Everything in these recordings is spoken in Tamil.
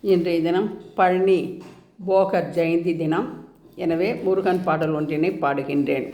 இன்றைய தினம் பழனி போகர் ஜெயந்தி தினம். எனவே முருகன் பாடல் ஒன்றினை பாடுகின்றேன்.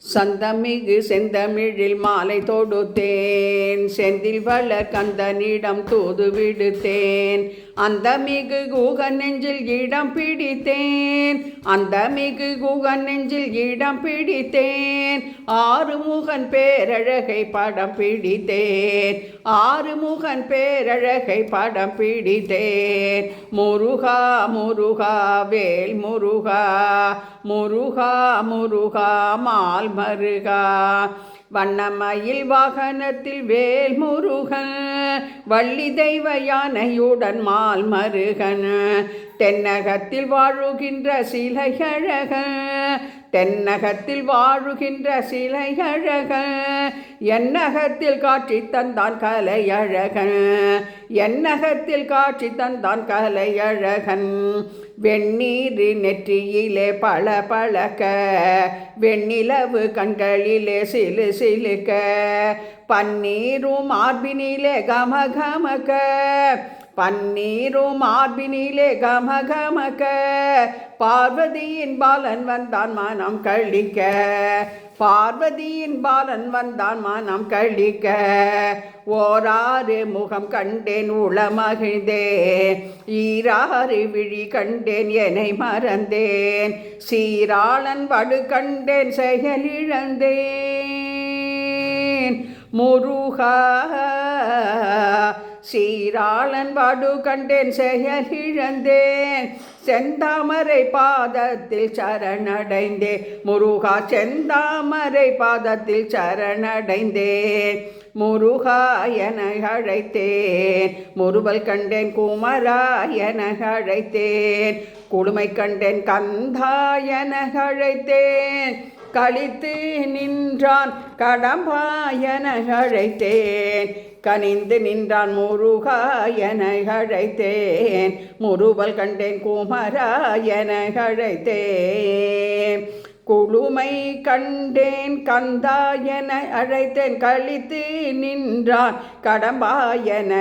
சந்தமிகு செந்தமிழில் மாலை தொடுத்தேன், செந்தில் வளர் கந்தனிடம் தூது விடுத்தேன். அந்த மிகு குகன் நெஞ்சில் இடம் பிடித்தேன், அந்த மிகு குகன் நெஞ்சில் இடம் பிடித்தேன். ஆறுமுகன் பேரழகை படம் பிடித்தேன், ஆறுமுகன் பேரழகை படம் பிடித்தேன். முருகா முருகா வேல் முருகா, முருகா முருகா மால் மருகா. வண்ணமயில் வாகனத்தில் வேல் முருகன், வள்ளி தெய்வ யானையுடன் மால் மருகன். தென்னகத்தில் வாழுகின்ற சிலையழகன், தென்னகத்தில் வாழுகின்ற சிலையழகன். என்னகத்தில் காட்சி தந்தான் கலையழகன், என்னகத்தில் காட்சி தந்தான் கலையழகன். வெந்நீர் நெற்றியிலே பல பழக்க, வெண்ணிலவு கண்களிலே சிலு சிலுக்க. பன்னீரும் மார்பினிலே கமகமக்க, பன்னீரும் மார்பினிலே கமகமக்க. பார்வதியின் பாலன் வந்தான் மனம் கழிக்க, பார்வதியின் பாலன் வந்தான் மனம் கழிக்க. ஓராறு முகம் கண்டேன் உளமகிழ்ந்தேன், ஈராறு விழி கண்டேன் என்னை மறந்தேன். சீராளன் வடு கண்டேன் செயலிழந்தேன். முருகா சீராளன் வடு கண்டேன் செயலிழந்தேன். செந்தாமரை பாதத்தில் சரணடைந்தேன், முருகா செந்தாமரை பாதத்தில் சரணடைந்தேன். முருகா என அழைத்தேன், முறுவல் கண்டேன் குமரா என அழைத்தேன். குளுமை கண்டேன் கந்தா என அழைத்தேன். கழித்து நின்றான் கடம்பா என அழைத்தேன், கனிந்து நின்றான் முருகா என அழைத்தேன். முறுவல் கண்டேன் குமரா என அழைத்தேன். குளுமை கண்டேன் கந்தா என அழைத்தேன், கழித்து நின்றான் கடம்பா என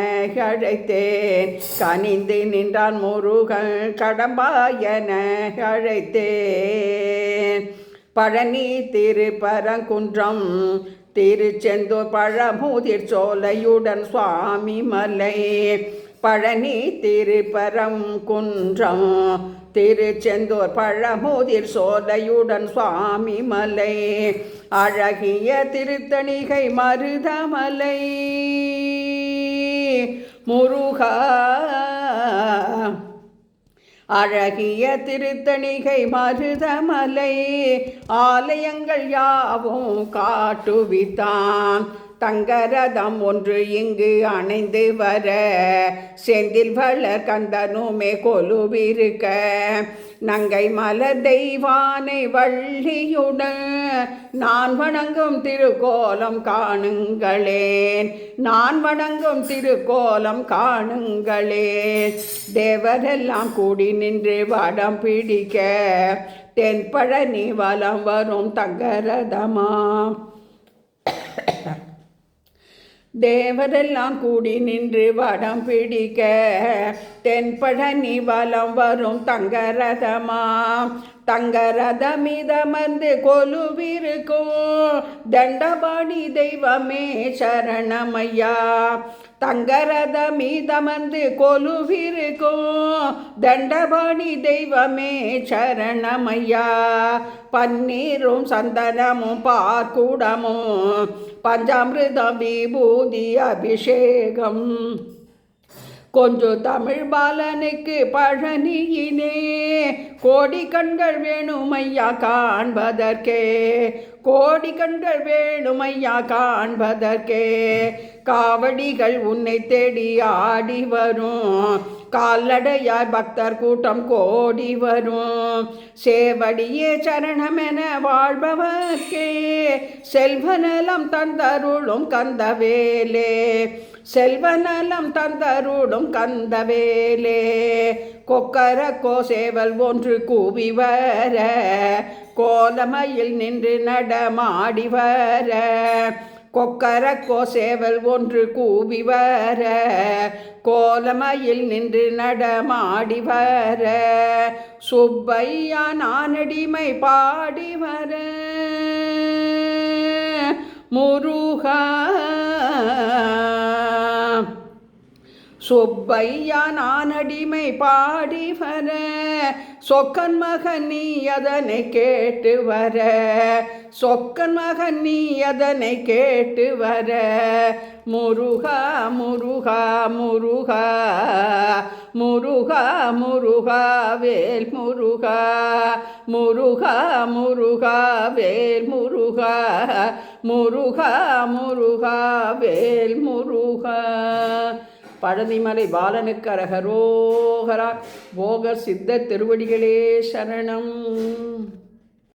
அழைத்தேன். கனிந்து நின்றான் முருகன் கடம்பா என அழைத்தேன். பழனி திருப்பரங்குன்றம் திருச்செந்தூர் பழமுதிர் சோலையுடன் சுவாமி மலை. பழனி திருப்பரங்குன்றம் திருச்செந்தூர் பழமுதிர் சோலையுடன் சுவாமி மலை. அழகிய திருத்தணிகை மருதமலை. முருகா அழகிய திருத்தணிகை மருதமலை. ஆலயங்கள் யாவும் காட்டுவித்தான், தங்கரதம் ஒன்று இங்கு அணைந்து வர. செந்தில் வளர் கந்தனுமே கொலுவிருக்க. நங்கை மலர் தெய்வானை வள்ளியுடன் நான் வணங்கும் திருக்கோலம் காணுங்களேன், நான் வணங்கும் திருக்கோலம் காணுங்களேன். தேவரெல்லாம் கூடி நின்று வடம் பிடிக்க, தென்பழனி வலம் வரும் தங்கரதமா. தேவரெல்லாம் கூடி நின்று வடம் பிடிக்க, தென்பழனி வலம் வரும் தங்கரதமா. தங்கரதமிதமர்ந்து கொலுவிருக்கும் தண்டபாணி தெய்வமே சரணமையா. தங்கரதமிதமர்ந்து கொலுவிருக்கும் தண்டபாணி தெய்வமே சரணமையா. பன்னீரும் சந்தனமும் பார்க்குடமும் பஞ்சாமிர்தம் விபூதி அபிஷேகம். கொஞ்சம் தமிழ் பாலனுக்கு பழனியினே கோடி கண்கள் வேணுமையா காண்பதற்கே, கோடி கண்கள் வேணுமையா காண்பதற்கே. காவடிகள் உன்னை தேடி ஆடி வரும், கால்நடையாய் பக்தர் கூட்டம் கோடி வரும். சேவடியே சரணமென வாழ்பவர்க்கே செல்வநலம் தந்தருளும் கந்தவேலே, செல்வநலம் தந்தருளும் கந்தவேலே. கொக்கர கோசேவல் ஒன்று கூவி வர, கோலமையில் நின்று நடமாடி வர. கொக்கரக்கோ சேவல் ஒன்று கூவி வர கோலமையில் நின்று நடமாடி வர சுப்பையா நானடிமை பாடி வர முருகா சுப்பையா நானடிமை பாடி வர சொக்கன் மகன் நீ அதனை கேட்டு வர சொக்கன் மகன் நீ அதனை கேட்டு வர முருகா முருகா முருகா முருகா முருகா வேல் முருகா முருகா முருகா வேல் முருகா முருகா முருகா வேல் முருகா. பழனிமலை பாலனுக்கு அரகரோகரா. போகர் சித்த திருவடிகளே சரணம்.